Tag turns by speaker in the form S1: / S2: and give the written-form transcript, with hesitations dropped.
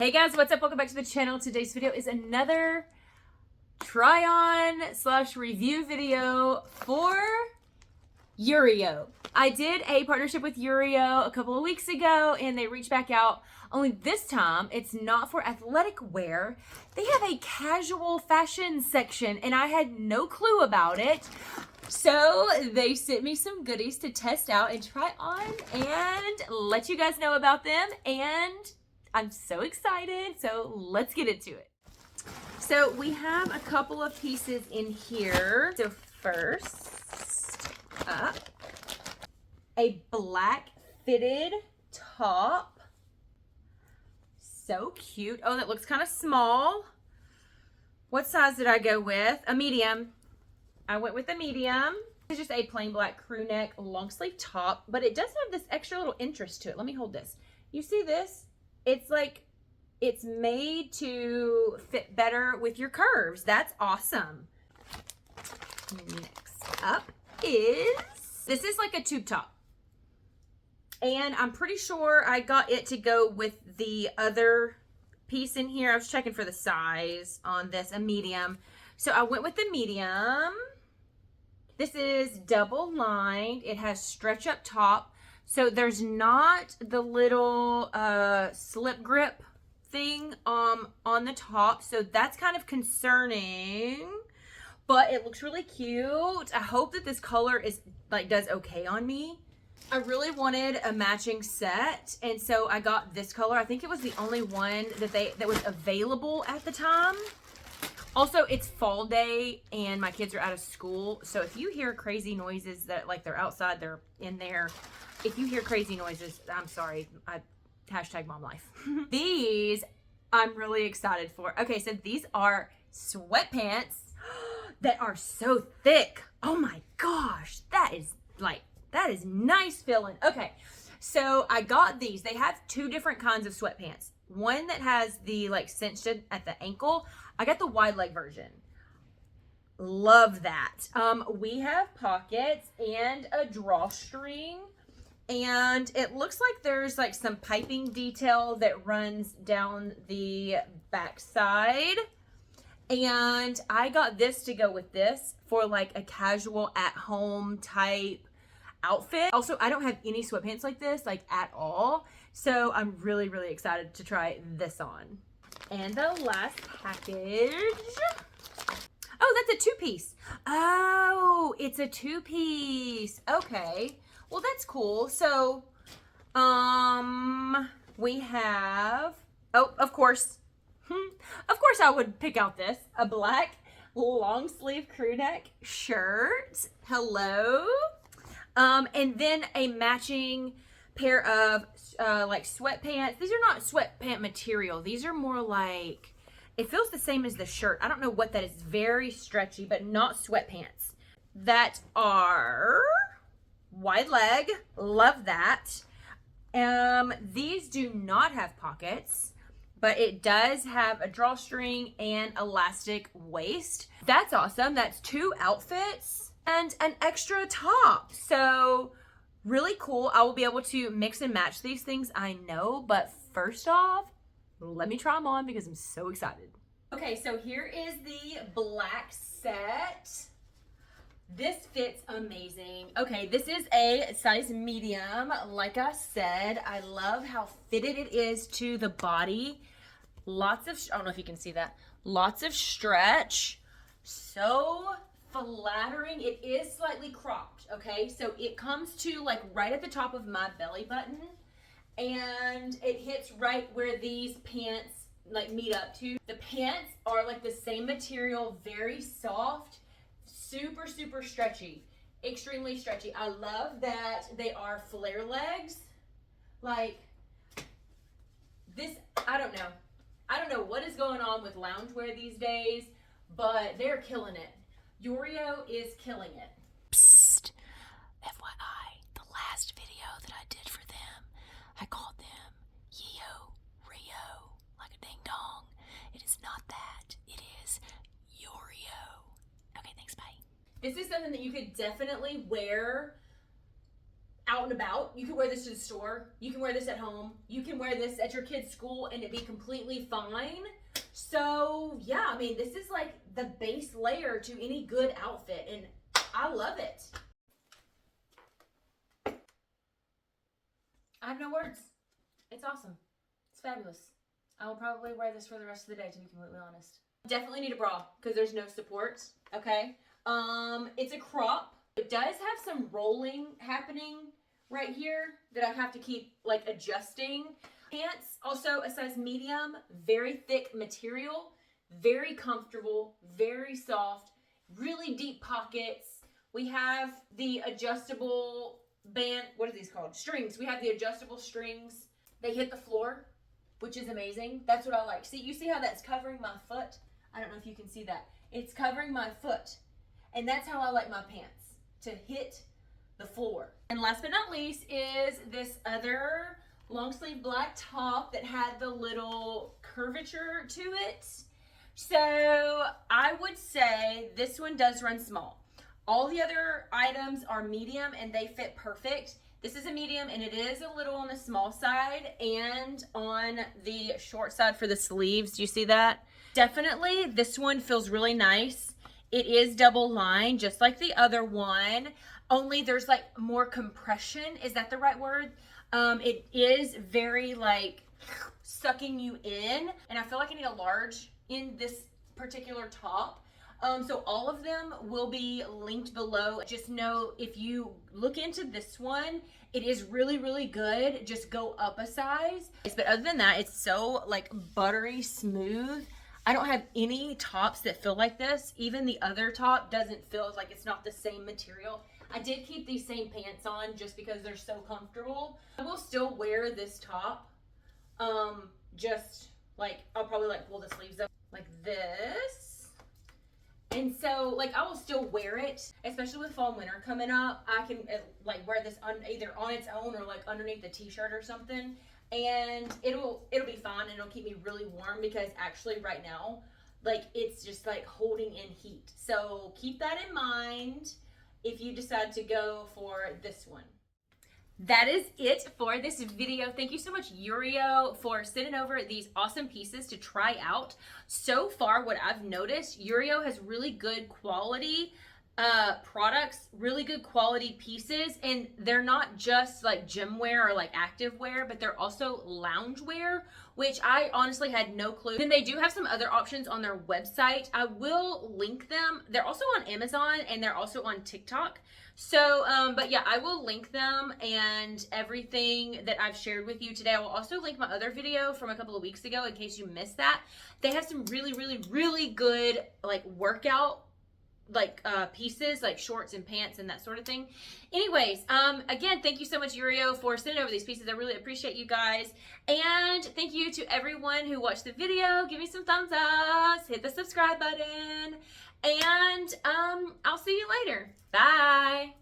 S1: Hey guys, what's up? Welcome back to the channel. Today's video is another try-on slash review video for YEOREO. I did a partnership with YEOREO a couple of weeks ago and they reached back out. Only this time, it's not for athletic wear. They have a casual fashion section and I had no clue about it. So they sent me some goodies to test out and try on and let you guys know about them. And I'm so excited. So let's get into it. So we have a couple of pieces in here. So first up, a black fitted top. So cute. Oh, that looks kind of small. What size did I go with? A medium. I went with a medium. It's just a plain black crew neck long sleeve top, but it does have this extra little interest to it. Let me hold this. You see this? It's like, it's made to fit better with your curves. That's awesome. Next up is, this is like a tube top. And I'm pretty sure I got it to go with the other piece in here. I was checking for the size on this, a medium. So I went with the medium. This is double lined. It has stretch up top. So there's not the little slip grip thing on the top. So that's kind of concerning, but it looks really cute. I hope that this color is does okay on me. I really wanted a matching set, and so I got this color. I think it was the only one that was available at the time. Also, it's fall day and my kids are out of school. So if you hear crazy noises that they're outside, they're in there. If you hear crazy noises, I'm sorry. Hashtag mom life. These I'm really excited for. Okay, so these are sweatpants that are so thick. Oh my gosh, that is nice feeling. Okay, so I got these. They have two different kinds of sweatpants. One that has the cinched at the ankle. I got the wide leg version. Love that. We have pockets and a drawstring. And it looks like there's some piping detail that runs down the back side. And I got this to go with this for a casual at home type outfit. Also, I don't have any sweatpants like this at all. So I'm really, really excited to try this on. And the last package. Oh, that's a two-piece. Oh, it's a two-piece. Okay. Well, that's cool. So, we have, oh, of course I would pick out this, a black long sleeve crew neck shirt. Hello. And then a matching pair of, sweatpants. These are not sweatpant material. These are more it feels the same as the shirt. I don't know what that is. Very stretchy, but not sweatpants. That are wide leg. Love that. These do not have pockets, but it does have a drawstring and elastic waist. That's awesome. That's two outfits and an extra top. So really cool. I will be able to mix and match these things, I know, but first off, let me try them on because I'm so excited. Okay, so here is the black set. This fits amazing. Okay, this is a size medium. Like I said, I love how fitted it is to the body. Lots of, I don't know if you can see that. Lots of stretch. So flattering. It is slightly cropped, okay? So it comes to right at the top of my belly button and it hits right where these pants meet up to. The pants are the same material, very soft, super, super stretchy, extremely stretchy. I love that they are flare legs. This, I don't know what is going on with loungewear these days, but they're killing it. YEOREO is killing it.
S2: Psst, FYI, the last video that I did for them, I called them YEOREO, like a ding dong. It is not that, it is YEOREO. Okay, thanks, bye.
S1: This is something that you could definitely wear out and about. You can wear this to the store. You can wear this at home. You can wear this at your kid's school and it be completely fine. So yeah, I mean, this is like the base layer to any good outfit and I love it. I have no words. It's awesome. It's fabulous. I will probably wear this for the rest of the day, to be completely honest. Definitely need a bra because there's no support, okay? It's a crop. It does have some rolling happening right here that I have to keep like adjusting. Pants, also a size medium, very thick material, very comfortable, very soft, really deep pockets. We have the adjustable band, what are these called? Strings. We have the adjustable strings. They hit the floor, which is amazing. That's what I like. See, you see how that's covering my foot? I don't know if you can see that. It's covering my foot. And that's how I like my pants, to hit the floor. And last but not least is this other long sleeve black top that had the little curvature to it. So I would say this one does run small. All the other items are medium and they fit perfect. This is a medium and it is a little on the small side and on the short side for the sleeves. Do you see that? Definitely this one feels really nice. It is double lined just like the other one, only there's like more compression. Is that the right word? It is very like sucking you in and I feel like I need a large in this particular top. So all of them will be linked below. Just know if you look into this one, it is really, really good. Just go up a size. But other than that, it's so like buttery smooth. I don't have any tops that feel like this. Even the other top doesn't feel like it's not the same material. I did keep these same pants on just because they're so comfortable. I will still wear this top. Just like, I'll probably like pull the sleeves up like this. And so like I will still wear it, especially with fall and winter coming up. I can like wear this either on its own or like underneath the t-shirt or something. And it'll be fine and it'll keep me really warm because actually right now, like it's just like holding in heat. So keep that in mind if you decide to go for this one. That is it for this video. Thank you so much, YEOREO, for sending over these awesome pieces to try out. So far, what I've noticed, YEOREO has really good quality products, really good quality pieces, and they're not just like gym wear or like active wear, but they're also lounge wear, which I honestly had no clue. Then they do have some other options on their website. I will link them. They're also on Amazon and they're also on TikTok. So, but yeah, I will link them and everything that I've shared with you today. I will also link my other video from a couple of weeks ago in case you missed that. They have some really, really, really good like workout like pieces like shorts and pants and that sort of thing. Anyways, again, thank you so much, YEOREO, for sending over these pieces. I really appreciate you guys. And thank you to everyone who watched the video. Give me some thumbs up, hit the subscribe button, and I'll see you later. Bye.